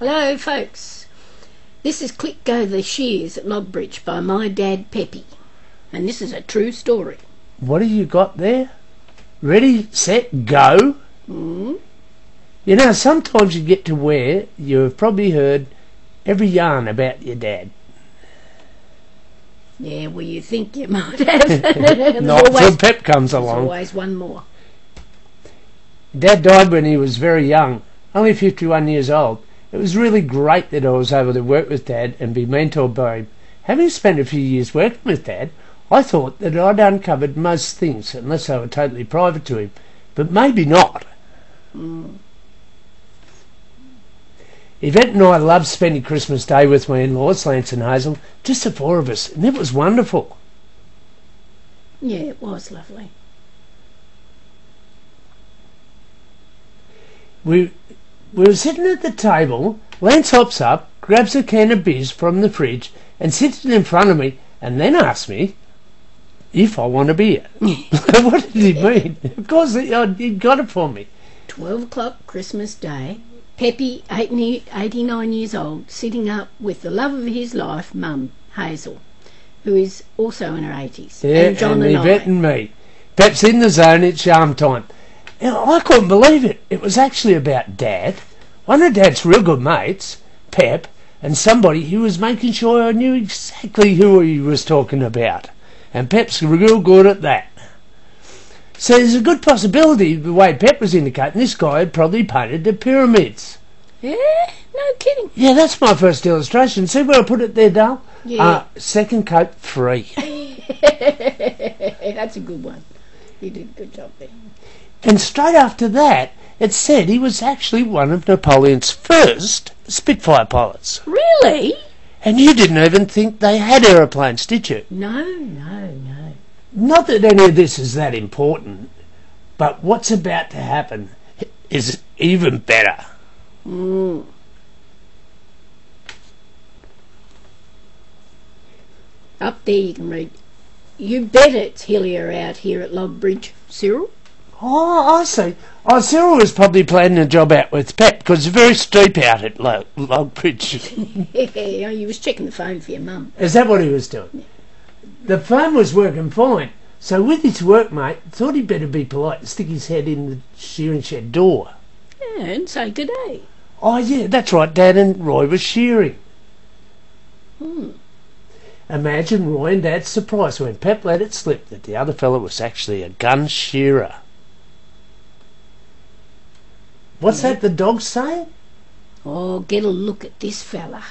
Hello folks, this is Click Go the Shears at Logbridge by my dad Peppy, and this is a true story. What have you got there? Ready, set, go? Mm. You know, sometimes you get to where you've probably heard every yarn about your dad. Yeah, well, you think you might have. Not till Pep comes along. There's always one more. Dad died when he was very young, only 51 years old. It was really great that I was able to work with Dad and be mentored by him. Having spent a few years working with Dad, I thought that I'd uncovered most things, unless they were totally private to him. But maybe not. Mm. Evette and I loved spending Christmas Day with my in-laws, Lance and Hazel, just the four of us, and it was wonderful. Yeah, it was lovely. We were sitting at the table. Lance hops up, grabs a can of beers from the fridge and sits it in front of me, and then asks me if I want a beer. What did he mean? Of course he'd got it for me. 12 o'clock Christmas Day, Peppy, 89 years old, sitting up with the love of his life, Mum, Hazel, who is also in her 80s. Yeah, and John and Evette and me. Pep's in the zone, it's yarn time. I couldn't believe it. It was actually about Dad, one of Dad's real good mates, Pep, and somebody who was making sure I knew exactly who he was talking about. And Pep's real good at that. So there's a good possibility, the way Pep was indicating, this guy had probably painted the pyramids. Yeah, no kidding. Yeah, that's my first illustration. See where I put it there, Dale? Yeah. Second coat free. That's a good one. You did a good job there. And straight after that, it said he was actually one of Napoleon's first Spitfire pilots. Really? And you didn't even think they had aeroplanes, did you? No. Not that any of this is that important, but what's about to happen is even better. Mm. Up there you can read, "You bet it's hillier out here at Logbridge, Cyril." Oh, I see. Oh, Cyril was probably planning a job out with Pep because it's very steep out at Logbridge. Yeah, he was checking the phone for your mum. Is that what he was doing? Yeah. The phone was working fine, so with his workmate, thought he'd better be polite and stick his head in the shearing shed door. Yeah, and say good day. Oh, yeah, that's right. Dad and Roy were shearing. Imagine Roy and Dad's surprise when Pep let it slip that the other fella was actually a gun shearer. What's that the dog's saying? Oh, get a look at this fella.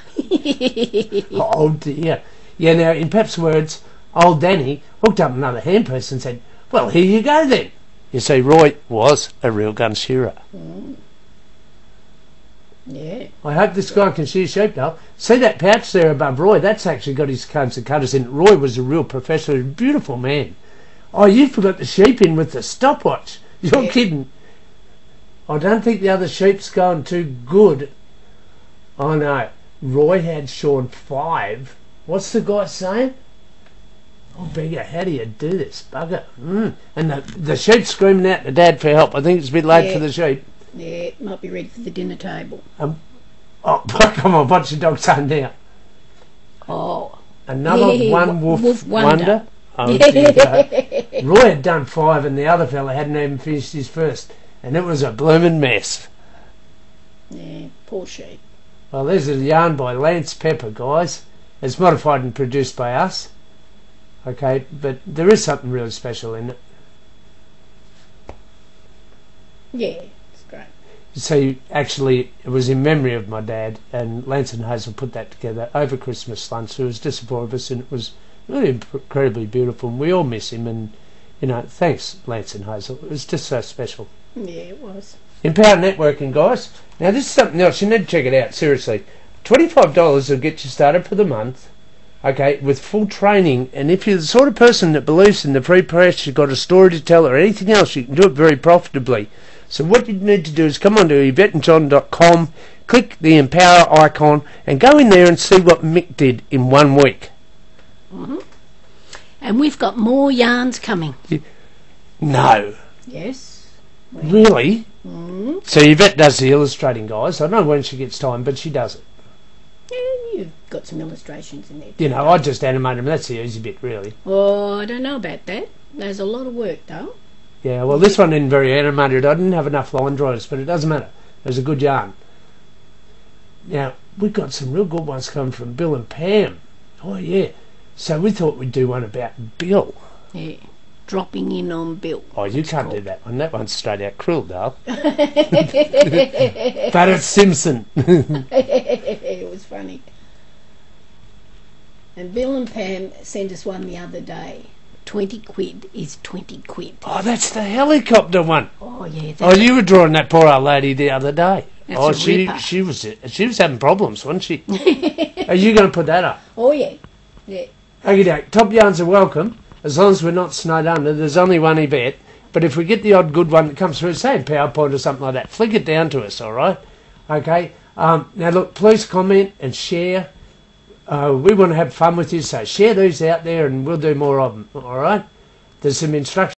Oh, dear. Yeah, now, in Pep's words, old Danny hooked up another handpiece and said, "Well, here you go then." You see, Roy was a real gun shearer. Yeah. I hope this guy can shear sheep, though. See that pouch there above Roy? That's actually got his combs and cutters in it. Roy was a real professional, beautiful man. Oh, you forgot the sheep in with the stopwatch. You're kidding. I don't think the other sheep's going too good. Oh, no. Roy had shorn 5. What's the guy saying? Oh, beggar, how do you do this, bugger? And the sheep screaming out to Dad for help. I think it's a bit late for the sheep. Yeah, might be ready for the dinner table. Oh, come on, what's your dog saying now? Oh. Another one wolf wonder? Oh, dear. Roy had done 5 and the other fella hadn't even finished his first. And it was a blooming mess. Yeah, poor sheep. Well, there's a yarn by Lance Pepper, guys. It's modified and produced by us. Okay, but there is something really special in it. Yeah, it's great. So actually, it was in memory of my dad, and Lance and Hazel put that together over Christmas lunch. It was just the 4 of us, and it was really incredibly beautiful. And we all miss him, and you know, thanks Lance and Hazel. It was just so special. Yeah, it was. Empower Networking, guys. Now this is something else. You need to check it out, seriously. $25 will get you started for the month, okay, with full training. And if you're the sort of person that believes in the free press, you've got a story to tell or anything else, you can do it very profitably. So what you need to do is come on to evetteandjohn.com, click the Empower icon, and go in there and see what Mick did in 1 week. And we've got more yarns coming. No. Yes. Really? Mm. So Evette does the illustrating, guys. I don't know when she gets time, but she does it. Yeah, you've got some illustrations in there. You know, I just animate them. That's the easy bit, really. Oh, I don't know about that. There's a lot of work, though. Yeah, well, this one isn't very animated. I didn't have enough line drawers, but it doesn't matter. There's a good yarn. Now, we've got some real good ones coming from Bill and Pam. Oh, yeah. So we thought we'd do one about Bill. Yeah. Dropping in on Bill. Oh, you can't do that one. That one's straight out cruel, Dale. But it's Simpson. It was funny. And Bill and Pam sent us one the other day. 20 quid is 20 quid. Oh, that's the helicopter one. Oh, yeah. Oh, you were drawing that poor old lady the other day. That's a ripper. she was having problems, wasn't she? Are you going to put that up? Oh, yeah. Yeah. Okay, top yarns are welcome, as long as we're not snowed under. There's only one Evette, but if we get the odd good one that comes through, say in PowerPoint or something like that, flick it down to us, all right? Okay. Now, look, please comment and share. We want to have fun with you, so share these out there and we'll do more of them, all right? There's some instructions.